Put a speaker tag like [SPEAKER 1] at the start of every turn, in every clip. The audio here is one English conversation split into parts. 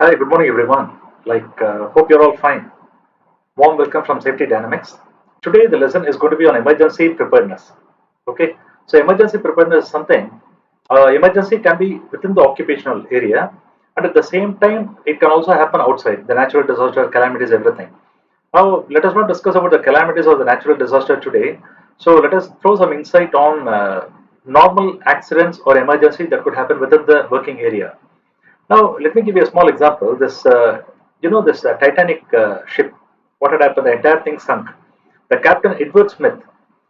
[SPEAKER 1] Hi, good morning, everyone. Hope you're all fine. Warm welcome from Safety Dynamics. Today, the lesson is going to be on emergency preparedness. Okay, so emergency preparedness is something. Emergency can be within the occupational area, and at the same time, it can also happen outside the natural disaster, calamities, everything. Now, let us not discuss about the calamities or the natural disaster today. So, let us throw some insight on normal accidents or emergency that could happen within the working area. Now, let me give you a small example. This Titanic ship, what had happened? The entire thing sunk. The captain, Edward Smith,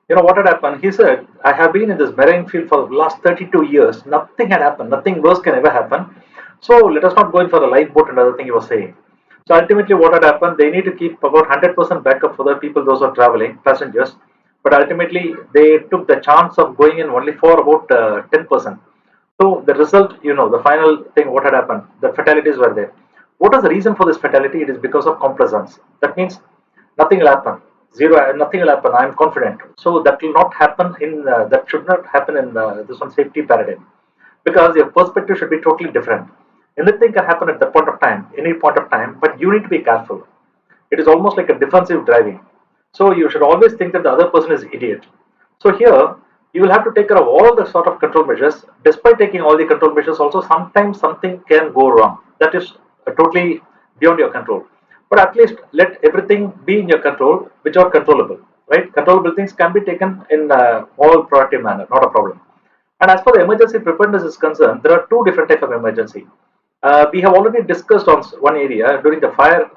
[SPEAKER 1] what had happened? He said, I have been in this marine field for the last 32 years. Nothing had happened. Nothing worse can ever happen. So let us not go in for a lifeboat and other thing he was saying. So ultimately, what had happened? They need to keep about 100% backup for the people, those who are traveling, passengers. But ultimately, they took the chance of going in only for about 10%. So the result, the final thing, what had happened, the fatalities were there. What is the reason for this fatality? It is because of complacence. That means nothing will happen. Zero, nothing will happen. I am confident. So that will not happen in, that should not happen in this one safety paradigm. Because your perspective should be totally different. Anything can happen at that point of time, any point of time, but you need to be careful. It is almost like a defensive driving. So you should always think that the other person is idiot. So here you will have to take care of all the sort of control measures. Despite taking all the control measures, also sometimes something can go wrong. That is totally beyond your control. But at least let everything be in your control, which are controllable. Right? Controllable things can be taken in all proactive manner, not a problem. And as far the emergency preparedness is concerned, there are two different types of emergency. We have already discussed on one area during the fire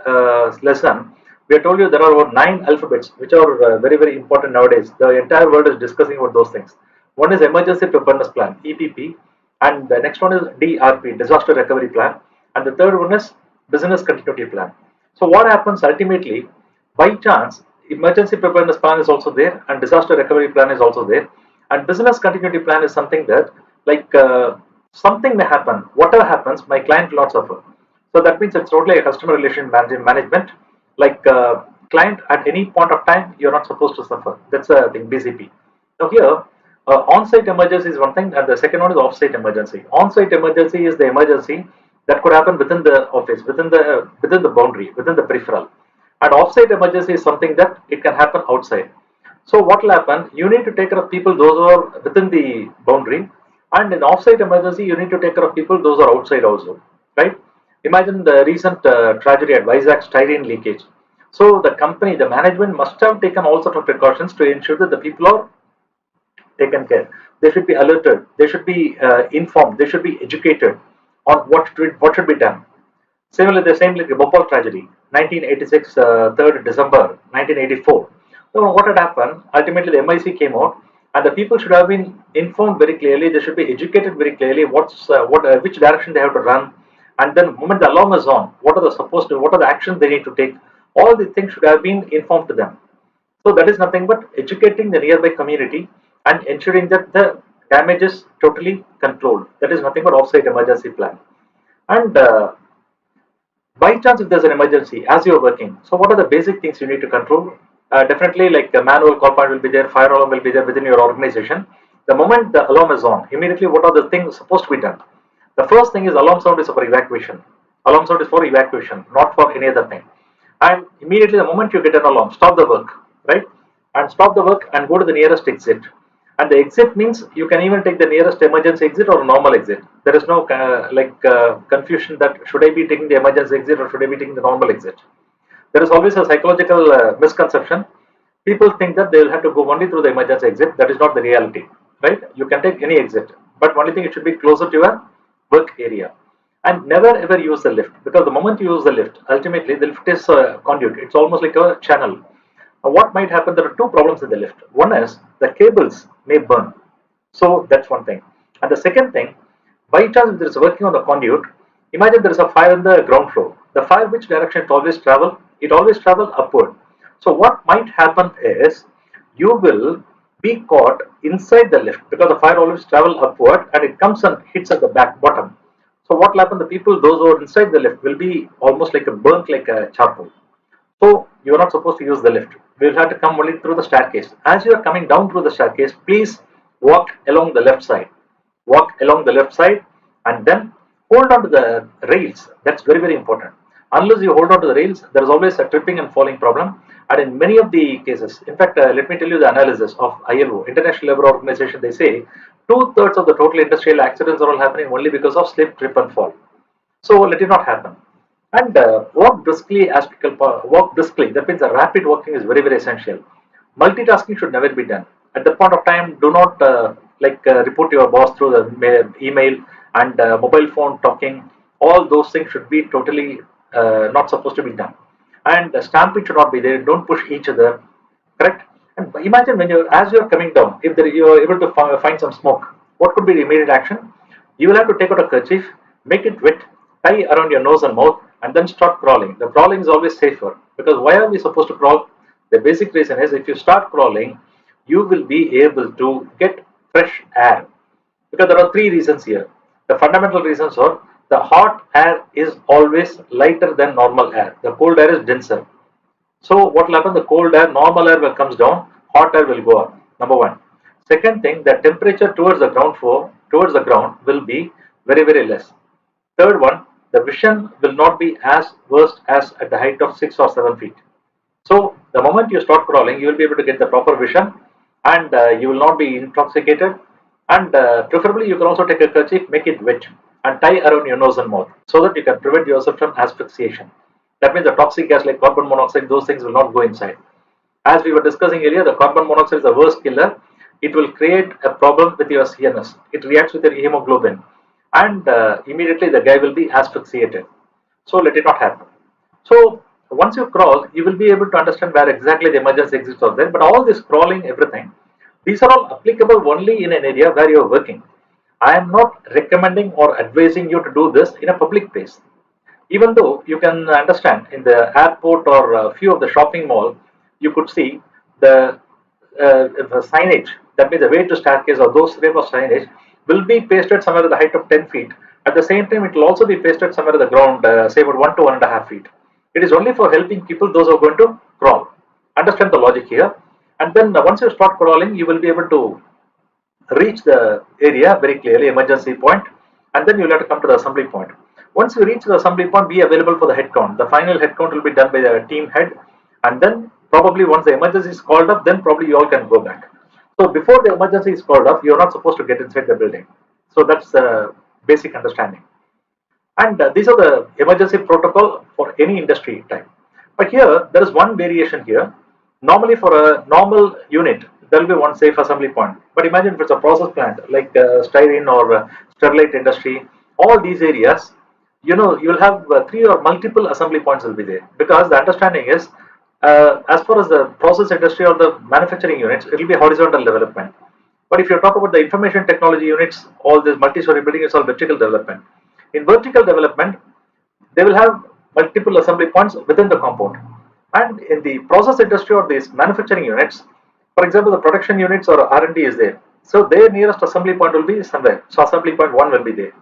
[SPEAKER 1] lesson. We have told you there are about 9 alphabets which are very important nowadays. The entire world is discussing about those things. One is emergency preparedness plan (EPP), and the next one is DRP, disaster recovery plan, and the third one is business continuity plan. So what happens ultimately? By chance, emergency preparedness plan is also there, and disaster recovery plan is also there, and business continuity plan is something that like something may happen. Whatever happens, my client will not suffer. So that means it's totally a customer relation management. Client at any point of time, you're not supposed to suffer. That's a thing, BCP. Now here, on-site emergency is one thing, and the second one is off-site emergency. On-site emergency is the emergency that could happen within the office, within the boundary, within the peripheral. And off-site emergency is something that it can happen outside. So what will happen? You need to take care of people those who are within the boundary, and in off-site emergency, you need to take care of people those who are outside also, right? Imagine the recent tragedy at Vizag styrene leakage. So the company, the management must have taken all sorts of precautions to ensure that the people are taken care. They should be alerted. They should be informed. They should be educated on what should be done. Similarly, the same like the Bhopal tragedy, 1986, 3rd December 1984. So what had happened? Ultimately, the MIC came out, and the people should have been informed very clearly. They should be educated very clearly which direction they have to run, and then the moment the alarm is on, what are the actions they need to take. All these things should have been informed to them. So that is nothing but educating the nearby community and ensuring that the damage is totally controlled. That is nothing but offsite emergency plan. And by chance, if there's an emergency as you're working, so what are the basic things you need to control? Definitely, like the manual call point will be there, fire alarm will be there within your organization. The moment the alarm is on, immediately what are the things supposed to be done? The first thing is alarm sound is for evacuation. Alarm sound is for evacuation, not for any other thing. And immediately, the moment you get an alarm, stop the work, right? And stop the work and go to the nearest exit. And the exit means you can even take the nearest emergency exit or normal exit. There is no confusion that should I be taking the emergency exit or should I be taking the normal exit. There is always a psychological misconception. People think that they will have to go only through the emergency exit. That is not the reality, right? You can take any exit, but only thing it should be closer to your work area. And never ever use the lift, because the moment you use the lift, ultimately the lift is a conduit. It's almost like a channel. What might happen? There are two problems in the lift. One is the cables may burn. So that's one thing. And the second thing, by chance if there is working on the conduit, imagine there is a fire on the ground floor. The fire, which direction it always travel? It always travel upward. So what might happen is you will be caught inside the lift, because the fire always travel upward and it comes and hits at the back bottom. So what will happen? The people, those who are inside the lift, will be almost like a burnt like a charcoal. So you are not supposed to use the lift. We will have to come only through the staircase. As you are coming down through the staircase, please walk along the left side. Walk along the left side, and then hold on to the rails. That's very, very important. Unless you hold on to the rails, there is always a tripping and falling problem. And in many of the cases, in fact, let me tell you the analysis of ILO, International Labour Organization, they say two-thirds of the total industrial accidents are all happening only because of slip, trip and fall. So let it not happen. And walk briskly as people walk briskly. That means the rapid walking is very, very essential. Multitasking should never be done. At the point of time, do not report your boss through the email and mobile phone talking. All those things should be totally not supposed to be done. And stamping should not be there. Don't push each other. Correct. And imagine when you, as you're coming down, if you are able to find some smoke, what could be the immediate action? You will have to take out a kerchief, make it wet, tie around your nose and mouth, and then start crawling. The crawling is always safer because why are we supposed to crawl? The basic reason is if you start crawling, you will be able to get fresh air. Because there are three reasons here. The fundamental reasons are the hot air is always lighter than normal air. The cold air is denser. So what will happen? The cold air, normal air will comes down, hot air will go up. Number one. Second thing, the temperature towards the ground floor, towards the ground will be very, very less. Third one, the vision will not be as worst as at the height of 6 or 7 feet. So the moment you start crawling, you will be able to get the proper vision and you will not be intoxicated. And preferably you can also take a kerchief, make it wet and tie around your nose and mouth so that you can prevent yourself from asphyxiation. That means the toxic gas like carbon monoxide, those things will not go inside. As we were discussing earlier, the carbon monoxide is the worst killer. It will create a problem with your CNS. It reacts with your hemoglobin and immediately the guy will be asphyxiated. So let it not happen. So once you crawl, you will be able to understand where exactly the emergency exits are there. But all this crawling, everything, these are all applicable only in an area where you are working. I am not recommending or advising you to do this in a public place. Even though you can understand in the airport or a few of the shopping mall, you could see the signage, that means the way to staircase or those type of signage will be pasted somewhere at the height of 10 feet. At the same time, it will also be pasted somewhere at the ground, say about 1 to 1.5 feet. It is only for helping people, those who are going to crawl. Understand the logic here. And then once you start crawling, you will be able to reach the area very clearly, emergency point, and then you will have to come to the assembly point. Once you reach the assembly point, be available for the head count. The final head count will be done by the team head, and then probably once the emergency is called up, then probably you all can go back. So before the emergency is called up, you are not supposed to get inside the building. So that's the basic understanding. And these are the emergency protocol for any industry type. But here, there is one variation here. Normally for a normal unit, there will be one safe assembly point. But imagine if it's a process plant like styrene or sterlite industry, all these areas, you know, you will have 3 or multiple assembly points will be there. Because the understanding is, as far as the process industry or the manufacturing units, it will be horizontal development. But if you talk about the information technology units, all this multi-story building is all vertical development. In vertical development, they will have multiple assembly points within the compound. And in the process industry or these manufacturing units, for example, the production units or R&D is there. So their nearest assembly point will be somewhere. So assembly point 1 will be there.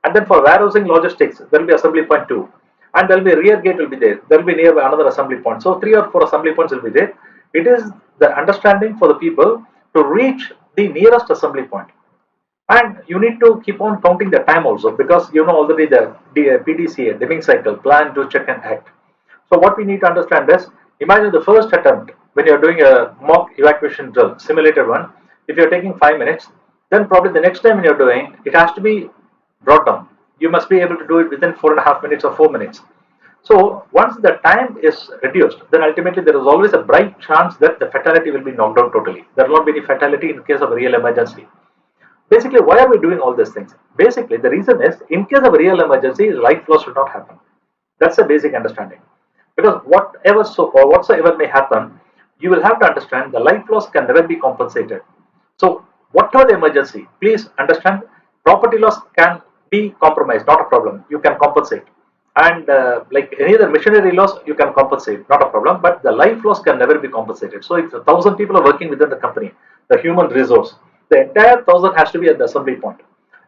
[SPEAKER 1] And then for warehousing logistics, there will be assembly point 2. And there will be a rear gate will be there. There will be near another assembly point. So 3 or 4 assembly points will be there. It is the understanding for the people to reach the nearest assembly point. And you need to keep on counting the time also, because you know already the PDCA, Deming cycle, plan, do, check and act. So what we need to understand is, imagine the first attempt when you're doing a mock evacuation drill, simulated one, if you're taking 5 minutes, then probably the next time when you're doing, it has to be brought down. You must be able to do it within 4.5 minutes or 4 minutes. So once the time is reduced, then ultimately there is always a bright chance that the fatality will be knocked out totally. There will not be any fatality in case of a real emergency. Basically, why are we doing all these things? Basically, the reason is, in case of a real emergency, life loss should not happen. That's the basic understanding. Because whatsoever may happen, you will have to understand the life loss can never be compensated. So, whatever the emergency, please understand, property loss can be compromised, not a problem. You can compensate. And like any other machinery loss, you can compensate, not a problem. But the life loss can never be compensated. So, if 1,000 people are working within the company, the human resource, the entire 1,000 has to be at the assembly point.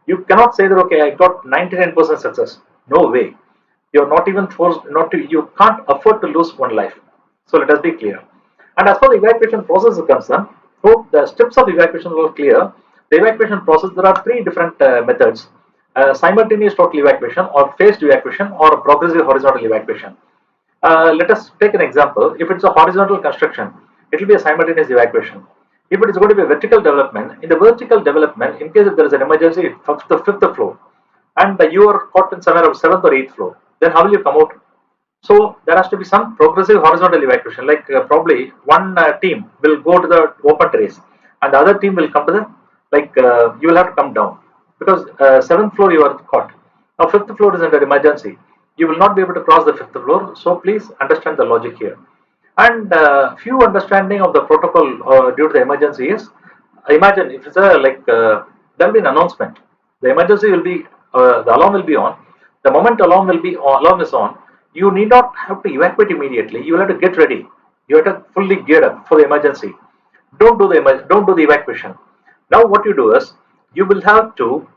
[SPEAKER 1] You cannot say that, okay, I got 99% success. No way. You're not even forced not to, you can't afford to lose one life. So let us be clear. And as far as the evacuation process is concerned, hope the steps of evacuation were clear. The evacuation process, there are 3 different methods. simultaneous total evacuation or phased evacuation or a progressive horizontal evacuation. Let us take an example. If it's a horizontal construction, it will be a simultaneous evacuation. If it is going to be a vertical development, in the vertical development, in case if there is an emergency, it's the fifth floor, and you are caught in somewhere of seventh or eighth floor, then how will you come out? So there has to be some progressive horizontal evacuation. Like probably one team will go to the open terrace, and the other team will come to the you will have to come down because seventh floor you are caught. Now fifth floor is under emergency. You will not be able to cross the fifth floor. So please understand the logic here. And few understanding of the protocol due to the emergency is, imagine if it's a there will be an announcement. The emergency will be the alarm will be on. The moment alarm is on, you need not have to evacuate immediately. You will have to get ready. You have to fully gear up for the emergency. Don't do the evacuation. Now what you do is you will have to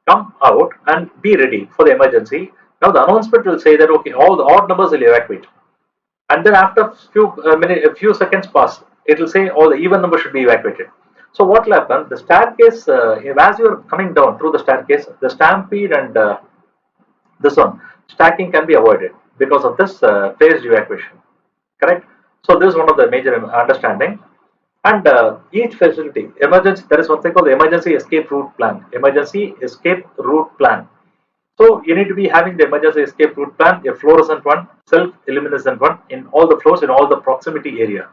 [SPEAKER 1] come out and be ready for the emergency. Now the announcement will say that okay, all the odd numbers will evacuate, and then after a few seconds pass, it will say all the even numbers should be evacuated. So what will happen? The staircase, as you are coming down through the staircase, the stampede and this one stacking can be avoided because of this phased evacuation. Correct. So this is one of the major understanding. And each facility, emergency, there is one thing called the emergency escape route plan. Emergency escape route plan. So you need to be having the emergency escape route plan, a fluorescent one, self-illuminescent one in all the floors in all the proximity area.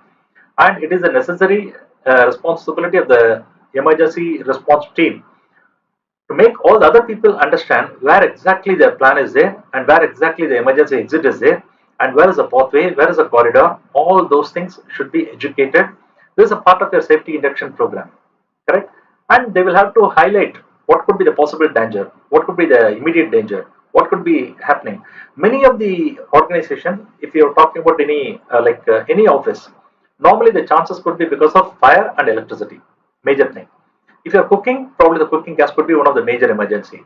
[SPEAKER 1] And it is a necessary responsibility of the emergency response team to make all the other people understand where exactly their plan is there and where exactly the emergency exit is there and where is the pathway, where is the corridor. All those things should be educated. This is a part of your safety induction program, correct? And they will have to highlight what could be the possible danger, what could be the immediate danger, what could be happening. Many of the organization, if you are talking about any office, normally the chances could be because of fire and electricity, major thing. If you are cooking, probably the cooking gas could be one of the major emergency,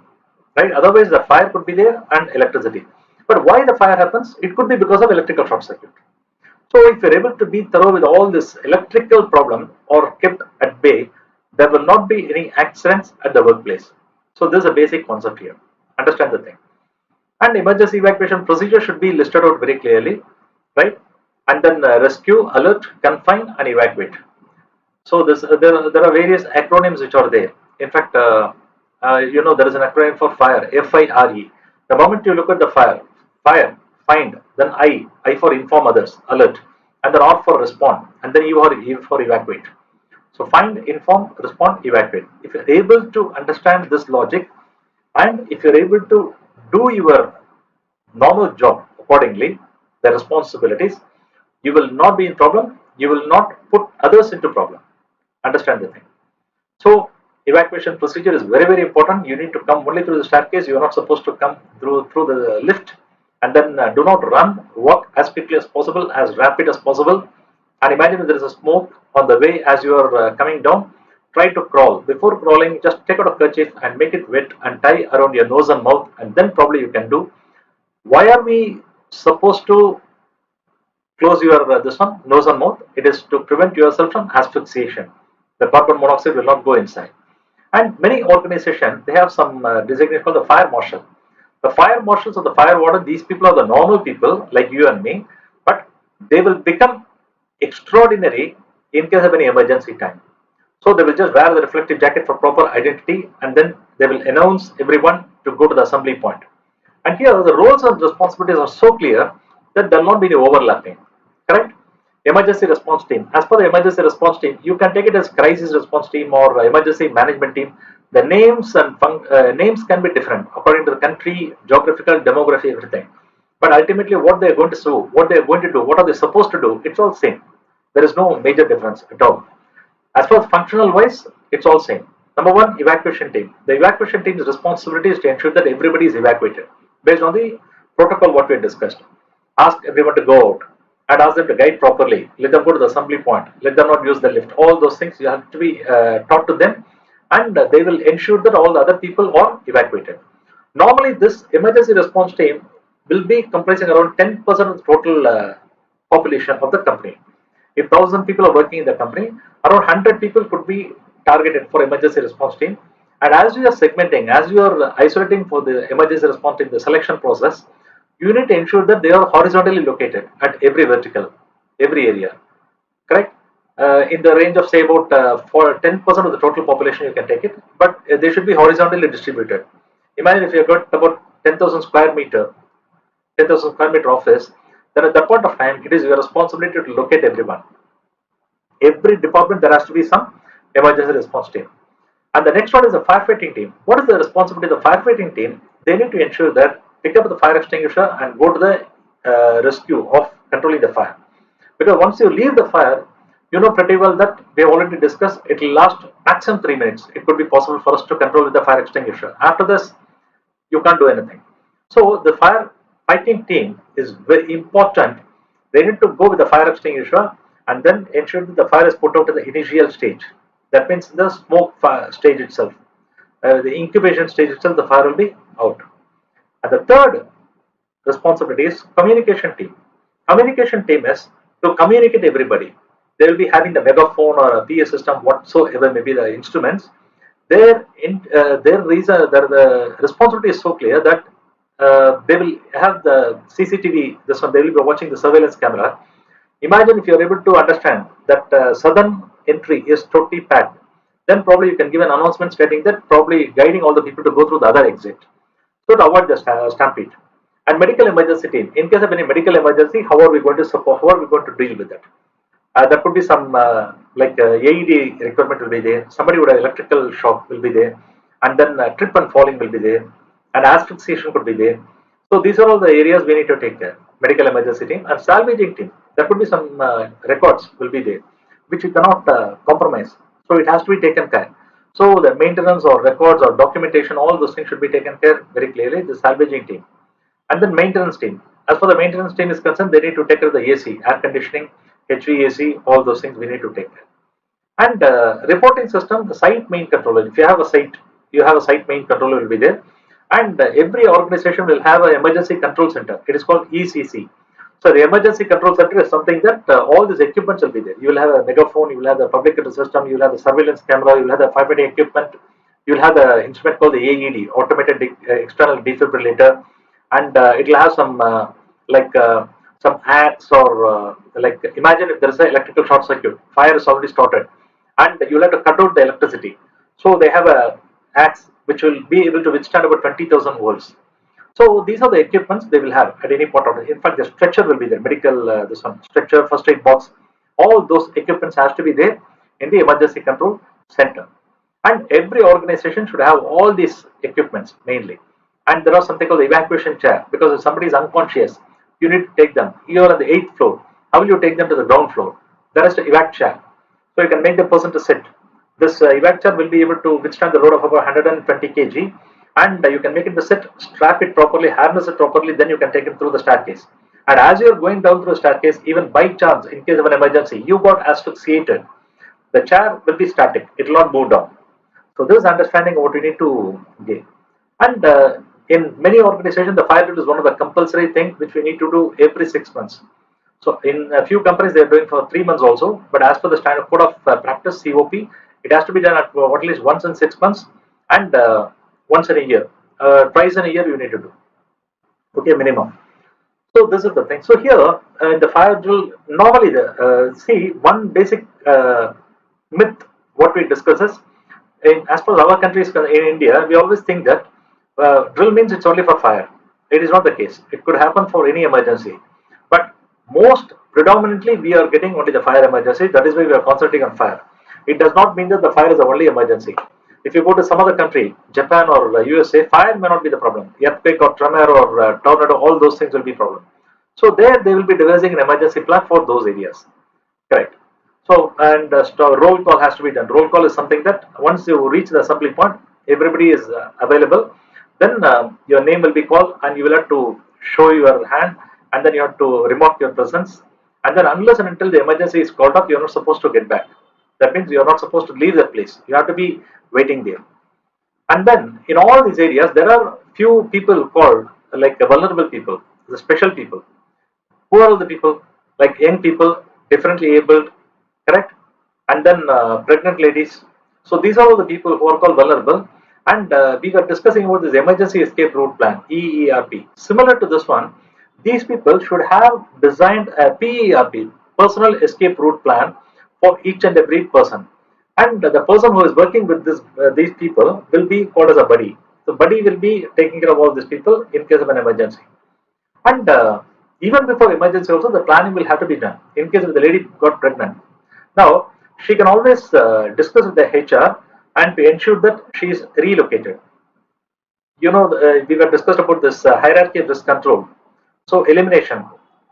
[SPEAKER 1] right? Otherwise, the fire could be there and electricity. But why the fire happens? It could be because of electrical short circuit. So if you're able to be thorough with all this electrical problem or kept at bay, there will not be any accidents at the workplace. So this is a basic concept here. Understand the thing. And emergency evacuation procedure should be listed out very clearly, right? And then rescue, alert, confine, and evacuate. So there are various acronyms which are there. In fact, there is an acronym for FIRE, FIRE. The moment you look at the fire, find, then I for inform others, alert, and then R for respond, and then E for evacuate. So find, inform, respond, evacuate. If you're able to understand this logic, and if you're able to do your normal job accordingly, the responsibilities, you will not be in problem. You will not put others into problem. Understand the thing. So evacuation procedure is very, very important. You need to come only through the staircase. You are not supposed to come through the lift. And then do not run. Walk as quickly as possible, as rapid as possible. And imagine if there is a smoke on the way as you are coming down. Try to crawl. Before crawling, just take out a kerchief and make it wet and tie around your nose and mouth, and then probably you can do. Why are we supposed to close your this one nose and mouth? It is to prevent yourself from asphyxiation. The carbon monoxide will not go inside. And many organizations, they have some designation called the fire marshal. The fire marshals or the fire warden, these people are the normal people like you and me, but they will become extraordinary in case of any emergency time. So they will just wear the reflective jacket for proper identity, and then they will announce everyone to go to the assembly point. And here the roles and responsibilities are so clear that there will not be any overlapping. Correct? Emergency response team. As per the emergency response team, you can take it as crisis response team or emergency management team. The names and names can be different according to the country, geographical, demography, everything. But ultimately, what they are going to do, what they are going to do, what are they supposed to do, it's all same. There is no major difference at all. As far as functional wise, it's all same. Number one, evacuation team. The evacuation team's responsibility is to ensure that everybody is evacuated based on the protocol what we discussed. Ask everyone to go out and ask them to guide properly. Let them go to the assembly point. Let them not use the lift. All those things you have to be taught to them, and they will ensure that all the other people are evacuated. Normally, this emergency response team will be comprising around 10% of the total population of the company. If 1,000 people are working in the company, around 100 people could be targeted for emergency response team, And as you are segmenting, as you are isolating for the emergency response in the selection process, you need to ensure that they are horizontally located at every vertical, every area, correct? In the range of say about for 10% of the total population, you can take it, but they should be horizontally distributed. Imagine if you've got about 10,000 square meter, 10,000 square meter office, then at that point of time, it is your responsibility to locate everyone. Every department, there has to be some emergency response team. And the next one is the firefighting team. What is the responsibility of the firefighting team? They need to ensure that pick up the fire extinguisher and go to the rescue of controlling the fire. Because once you leave the fire, you know pretty well that we have already discussed, it will last maximum 3 minutes. It could be possible for us to control with the fire extinguisher. After this, you can't do anything. So the fire fighting team is very important. They need to go with the fire extinguisher and then ensure that the fire is put out in the initial stage. That means the smoke fire stage itself, the incubation stage itself, the fire will be out. And the third responsibility is communication team. Communication team is to communicate everybody. They will be having the megaphone or a PA system, whatsoever may be the instruments. Their reason, the responsibility is so clear that they will have the CCTV. This one, they will be watching the surveillance camera. Imagine if you are able to understand that southern entry is totally packed, then probably you can give an announcement stating that, probably guiding all the people to go through the other exit. So to avoid the stampede. And medical emergency team. In case of any medical emergency, how are we going to support? How are we going to deal with that? There could be some AED requirement will be there. Somebody with an electrical shock will be there, and then trip and falling will be there, and asphyxiation could be there. So these are all the areas we need to take care. Medical emergency team and salvaging team. There could be some records will be there, which you cannot compromise. So it has to be taken care. So the maintenance or records or documentation, all those things should be taken care very clearly. The salvaging team. And then maintenance team. As for the maintenance team is concerned, they need to take care of the AC, air conditioning, HVAC, all those things we need to take care. And reporting system, the site main controller. If you have a site, you have a site main controller will be there. And every organization will have an emergency control center. It is called ECC. So the emergency control center is something that all these equipments will be there. You will have a megaphone, you will have the public address system, you will have the surveillance camera, you will have the firefighting equipment, you will have the instrument called the AED, automated external defibrillator, and it will have some some hacks or like imagine if there is an electrical short circuit, fire is already started, and you will have to cut out the electricity. So they have a axe which will be able to withstand about 20,000 volts. So these are the equipments they will have at any point of time. In fact, the stretcher will be there, medical this one stretcher, first aid box. All those equipments has to be there in the emergency control center. And every organization should have all these equipments mainly. And there are something called the evacuation chair, because if somebody is unconscious, you need to take them. You are on the 8th floor. How will you take them to the ground floor? There is the evac chair. So you can make the person to sit. This evac chair will be able to withstand the load of about 120 kg, and you can make it to sit, strap it properly, harness it properly, then you can take it through the staircase. And as you are going down through the staircase, even by chance, in case of an emergency, you got asphyxiated, the chair will be static. It will not move down. So this is understanding what we need to gain. And in many organizations, the fire drill is one of the compulsory things which we need to do every 6 months. So in a few companies, they are doing for 3 months also. But as per the standard code of practice, COP, it has to be done at least once in 6 months and once in a year. Twice in a year you need to do. Okay, minimum. So this is the thing. So here in the fire drill, normally see one basic myth what we discuss is, as far as our country is concerned, in India, we always think that drill means it's only for fire. It is not the case. It could happen for any emergency. But most predominantly we are getting only the fire emergency. That is why we are concentrating on fire. It does not mean that the fire is the only emergency. If you go to some other country, Japan or USA, fire may not be the problem. Earthquake or tremor or tornado, all those things will be problem. So there they will be devising an emergency plan for those areas. Correct. So and roll call has to be done. Roll call is something that once you reach the assembly point, everybody is available. Then your name will be called and you will have to show your hand, and then you have to remark your presence. And then unless and until the emergency is called up, you are not supposed to get back. That means you are not supposed to leave the place. You have to be waiting there. And then in all these areas, there are few people called like the vulnerable people, the special people. Who are all the people? Like young people, differently abled, correct? And then pregnant ladies. So these are all the people who are called vulnerable. And we were discussing about this emergency escape route plan, EERP. Similar to this one, these people should have designed a PERP, personal escape route plan, for each and every person. And the person who is working with these people will be called as a buddy. The buddy will be taking care of all these people in case of an emergency. And even before emergency also, the planning will have to be done in case if the lady got pregnant. Now, she can always discuss with the HR and to ensure that she is relocated. We were discussed about this hierarchy of risk control. So elimination,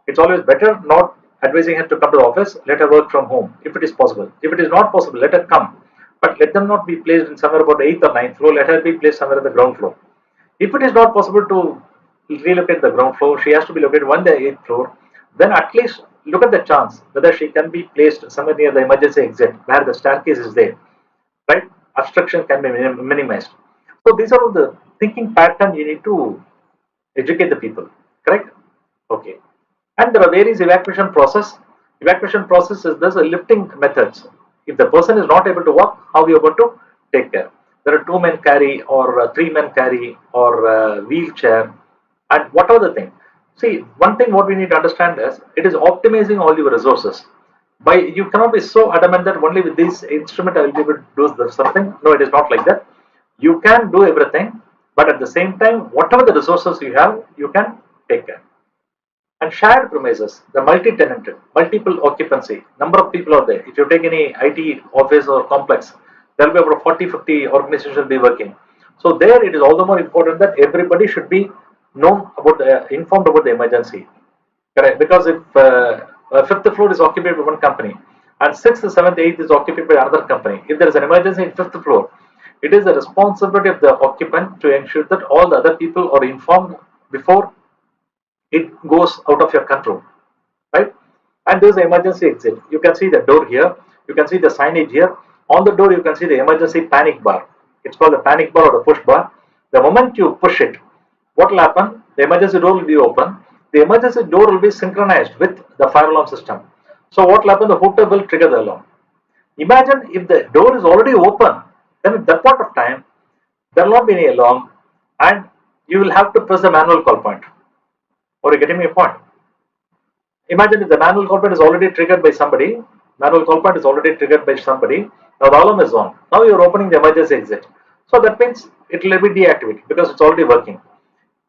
[SPEAKER 1] it's always better not advising her to come to the office. Let her work from home if it is possible. If it is not possible, let her come, but let them not be placed in somewhere about 8th or 9th floor. Let her be placed somewhere on the ground floor. If it is not possible to relocate the ground floor, she has to be located on the 8th floor. Then at least look at the chance whether she can be placed somewhere near the emergency exit where the staircase is there, right? Obstruction can be minimized. So these are all the thinking pattern you need to educate the people, correct? Okay. And there are various evacuation process. Evacuation process is this lifting methods. If the person is not able to walk, how we are going to take care? There are 2 men carry or 3 men carry or wheelchair and whatever the thing. See, one thing what we need to understand is it is optimizing all your resources. By you cannot be so adamant that only with this instrument I will be able to do something. No, it is not like that. You can do everything, but at the same time, whatever the resources you have, you can take care. And shared premises, the multi-tenanted, multiple occupancy, number of people are there. If you take any IT office or complex, there will be about 40, 50 organizations will be working. So there it is all the more important that everybody should be informed about the emergency. Correct. Because if fifth floor is occupied by one company and sixth, seventh, eighth is occupied by another company, if there is an emergency in fifth floor, it is the responsibility of the occupant to ensure that all the other people are informed before it goes out of your control, right? And there is an emergency exit. You can see the door here. You can see the signage here. On the door, you can see the emergency panic bar. It's called the panic bar or the push bar. The moment you push it, what will happen? The emergency door will be open. The emergency door will be synchronized with the fire alarm system. So what will happen? The hooter will trigger the alarm. Imagine if the door is already open, then at that point of time, there will not be any alarm and you will have to press the manual call point. Or are you getting me a point? Imagine if the manual call point is already triggered by somebody, now the alarm is on. Now you are opening the emergency exit. So that means it will be deactivated because it's already working.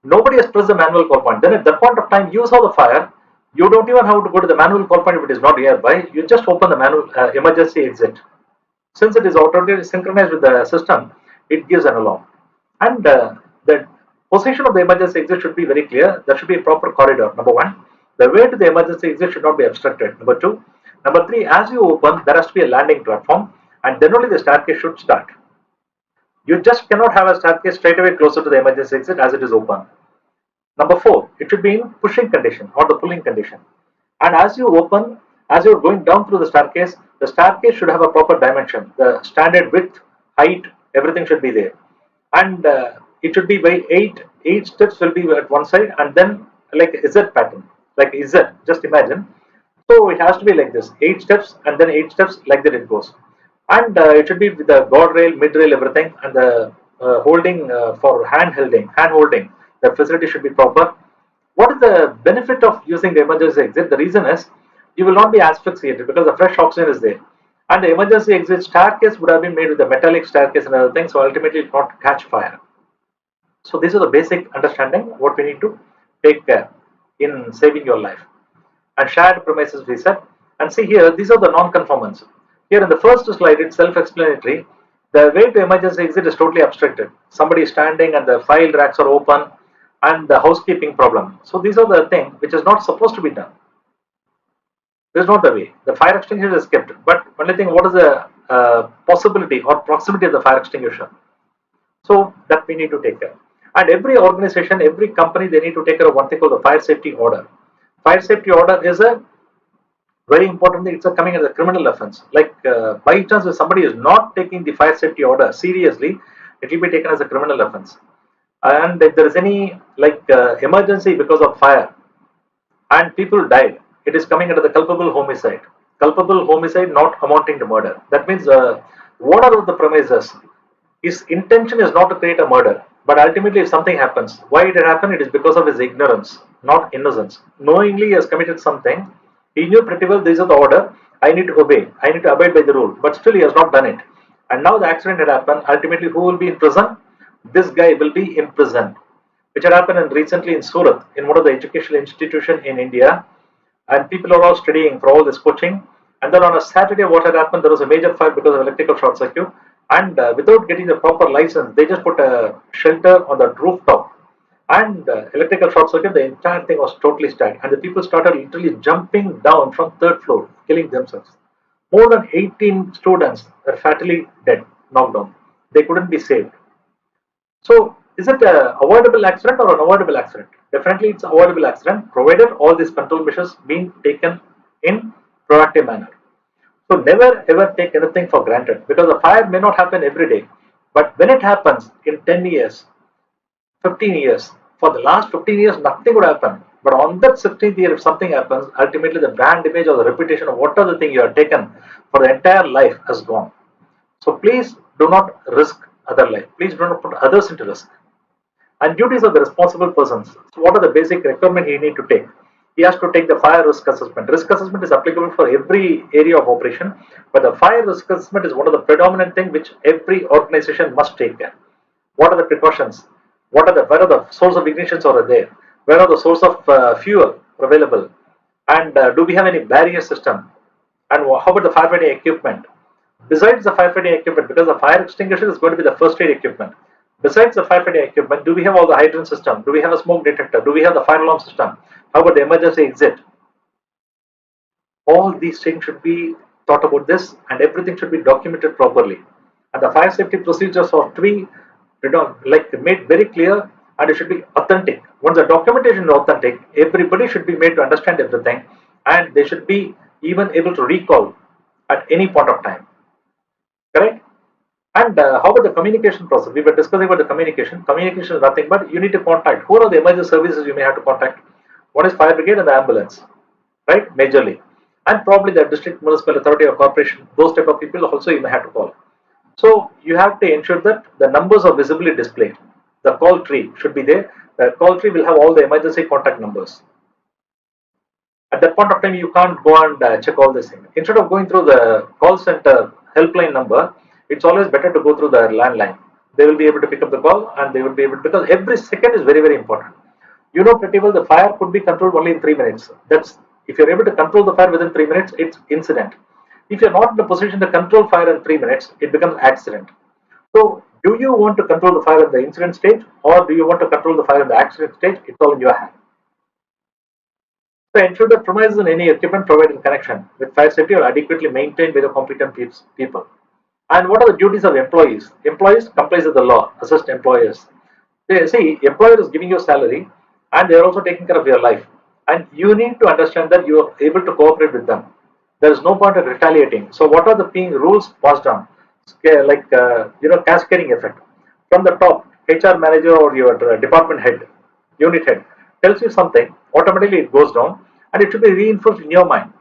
[SPEAKER 1] Nobody has pressed the manual call point. Then at that point of time, you saw the fire. You don't even have to go to the manual call point if it is not nearby. You just open the manual emergency exit. Since it is automatically synchronized with the system, it gives an alarm. And the position of the emergency exit should be very clear. There should be a proper corridor, number one. The way to the emergency exit should not be obstructed, number two. Number three, as you open, there has to be a landing platform and then only the staircase should start. You just cannot have a staircase straight away closer to the emergency exit as it is open. Number four, it should be in pushing condition or the pulling condition. And as you open, as you're going down through the staircase should have a proper dimension. The standard width, height, everything should be there. And it should be by eight steps will be at one side and then like Z pattern, like Z, just imagine. So it has to be like this, 8 steps and then 8 steps like that it goes. And it should be with the guard rail, mid rail, everything, and the holding for hand holding. The facility should be proper. What is the benefit of using the emergency exit? The reason is you will not be asphyxiated because the fresh oxygen is there. And the emergency exit staircase would have been made with a metallic staircase and other things, so ultimately it will not catch fire. So these are the basic understanding what we need to take care in saving your life. And shared premises we said. And see here, these are the non-conformance. Here in the first slide, it's self-explanatory. The way to emergency exit is totally obstructed. Somebody is standing and the file racks are open and the housekeeping problem. So these are the things which is not supposed to be done. This is not the way. The fire extinguisher is kept. But only thing, what is the possibility or proximity of the fire extinguisher? So that we need to take care. And every organization, every company, they need to take care of one thing called the fire safety order. Fire safety order is a very important thing. It's coming as a criminal offense. Like by chance, if somebody is not taking the fire safety order seriously, it will be taken as a criminal offense. And if there is any like emergency because of fire and people died, it is coming under the culpable homicide. Culpable homicide not amounting to murder. That means owner of the premises His intention is not to create a murder, but ultimately if something happens, why it happened, it is because of his ignorance, not innocence. Knowingly he has committed something, he knew pretty well this is the order, I need to obey, I need to abide by the rule, but still he has not done it. And now the accident had happened, ultimately who will be in prison? This guy will be imprisoned, which had happened recently in Surat, in one of the educational institution in India, and people are all studying for all this coaching. And then on a Saturday, what had happened? There was a major fire because of electrical short circuit, and without getting the proper license, they just put a shelter on the rooftop, and electrical short circuit. The entire thing was totally stacked, and the people started literally jumping down from third floor, killing themselves. More than 18 students were fatally dead, knocked down. They couldn't be saved. So, is it a avoidable accident or an avoidable accident? Definitely, it's avoidable accident, provided all these control measures being taken in proactive manner. So, never ever take anything for granted, because a fire may not happen every day, but when it happens in 10 years, 15 years, for the last 15 years, nothing would happen. But on that 16th year, if something happens, ultimately the brand image or the reputation of what other thing you have taken for the entire life has gone. So please do not risk other life. Please do not put others into risk. And duties of the responsible persons. So what are the basic requirements he need to take? He has to take the fire risk assessment. Risk assessment is applicable for every area of operation, but the fire risk assessment is one of the predominant thing which every organization must take care. What are the precautions? Where are the source of ignitions are there? Where are the source of fuel available? And do we have any barrier system? And how about the firefighting equipment? Besides the firefighting equipment, because the fire extinguisher is going to be the first aid equipment. Besides the firefighting equipment, do we have all the hydrant system? Do we have a smoke detector? Do we have the fire alarm system? How about the emergency exit? All these things should be thought about this, and everything should be documented properly. And the fire safety procedures are to be made very clear, and it should be authentic. Once the documentation is authentic, everybody should be made to understand everything, and they should be even able to recall at any point of time. Correct? And how about the communication process? We were discussing about the communication. Communication is nothing but you need to contact. Who are the emergency services you may have to contact? One is fire brigade and the ambulance, right? Majorly. And probably the district municipal authority or corporation, those type of people also you may have to call. So you have to ensure that the numbers are visibly displayed. The call tree should be there. The call tree will have all the emergency contact numbers. At that point of time, you can't go and check all this thing. Instead of going through the call center helpline number, it's always better to go through the landline. They will be able to pick up the call, and they will be able to, because every second is very, very important. You know pretty well the fire could be controlled only in 3 minutes. That's if you're able to control the fire within 3 minutes, it's incident. If you're not in a position to control fire in 3 minutes, it becomes accident. So, do you want to control the fire in the incident stage, or do you want to control the fire in the accident stage? It's all in your hand. So, ensure that premises and any equipment provided in connection with fire safety are adequately maintained by the competent people. And what are the duties of employees? Employees complies with the law, assist employers. They see, employer is giving you salary, and they are also taking care of your life. And you need to understand that you are able to cooperate with them. There is no point of retaliating. So, what are the being rules passed on? Cascading effect from the top. HR manager or your department head, unit head tells you something, automatically it goes down, and it should be reinforced in your mind.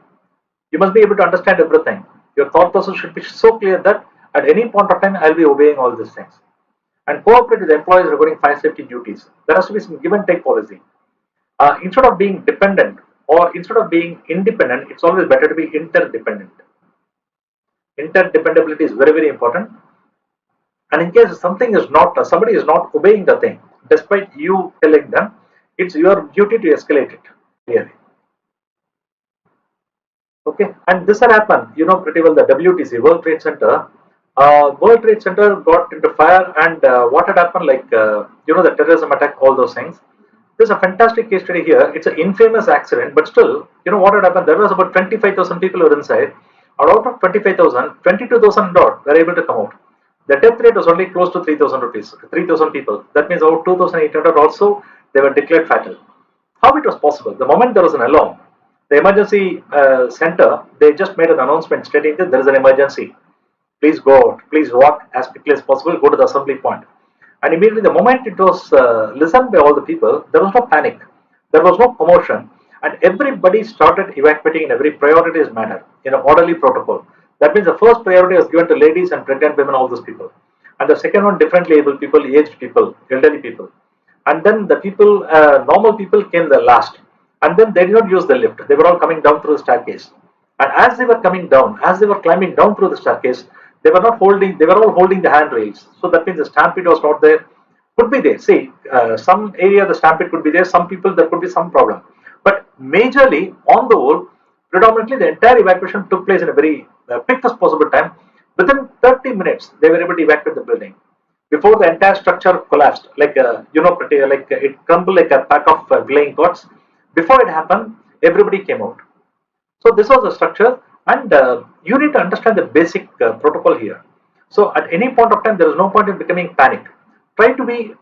[SPEAKER 1] You must be able to understand everything. Your thought process should be so clear that at any point of time I'll be obeying all these things. And cooperate with employees regarding fire safety duties. There has to be some give and take policy. Instead of being dependent or instead of being independent, it's always better to be interdependent. Interdependability is very, very important. And in case somebody is not obeying the thing, despite you telling them, it's your duty to escalate it. Clearly. Okay, and this had happened, pretty well, the WTC, World Trade Center. World Trade Center got into fire, and what had happened, the terrorism attack, all those things. There's a fantastic case study here. It's an infamous accident, but still, what had happened? There was about 25,000 people who were inside, and out of 25,000, 22,000 were able to come out. The death rate was only close to 3,000 people. That means about 2,800 also, they were declared fatal. How it was possible? The moment there was an alarm, the emergency center, they just made an announcement stating that there is an emergency. Please go out. Please walk as quickly as possible. Go to the assembly point. And immediately, the moment it was listened by all the people, there was no panic. There was no commotion. And everybody started evacuating in a very prioritized manner, in an orderly protocol. That means the first priority was given to ladies and pregnant women, all those people. and the second one differently able people, aged people, elderly people, and then the people, normal people came the last, and then they did not use the lift. They were all coming down through the staircase, and as they were coming down, as they were climbing down through the staircase, they were not holding. They were all holding the handrails. So that means the stampede was not there. Could be there. See, some area the stampede could be there. Some people there could be some problem, but majorly on the whole, predominantly the entire evacuation took place in a very quickest possible time. Within 30 minutes, they were able to evacuate the building before the entire structure collapsed, like pretty like it crumbled like a pack of playing cards. Before it happened, everybody came out. So this was the structure, and you need to understand the basic protocol here. So at any point of time, there is no point in becoming panic. Try to be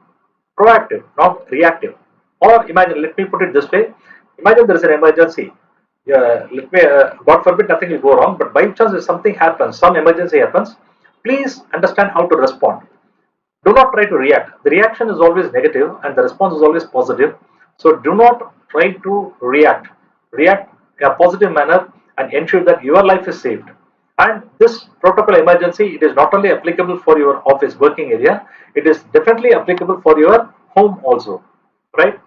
[SPEAKER 1] proactive, not reactive. Or imagine, let me put it this way: imagine there is an emergency. Let me, God forbid, nothing will go wrong. But by chance, if something happens, some emergency happens, please understand how to respond. Do not try to react. The reaction is always negative and the response is always positive. So do not try to react. React in a positive manner and ensure that your life is saved. And this protocol emergency, it is not only applicable for your office working area, it is definitely applicable for your home also, right?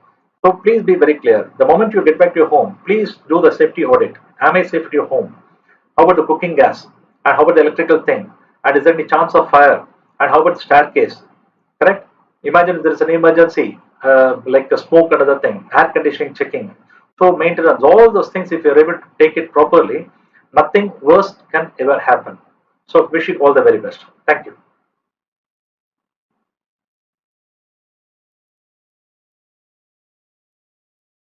[SPEAKER 1] So please be very clear. The moment you get back to your home, please do the safety audit. Am I safe at your home? How about the cooking gas? And how about the electrical thing? And is there any chance of fire? And how about the staircase? Correct? Imagine if there is an emergency, like a smoke and other thing, air conditioning checking. So maintenance, all those things, if you're able to take it properly, nothing worse can ever happen. So wish you all the very best. Thank you.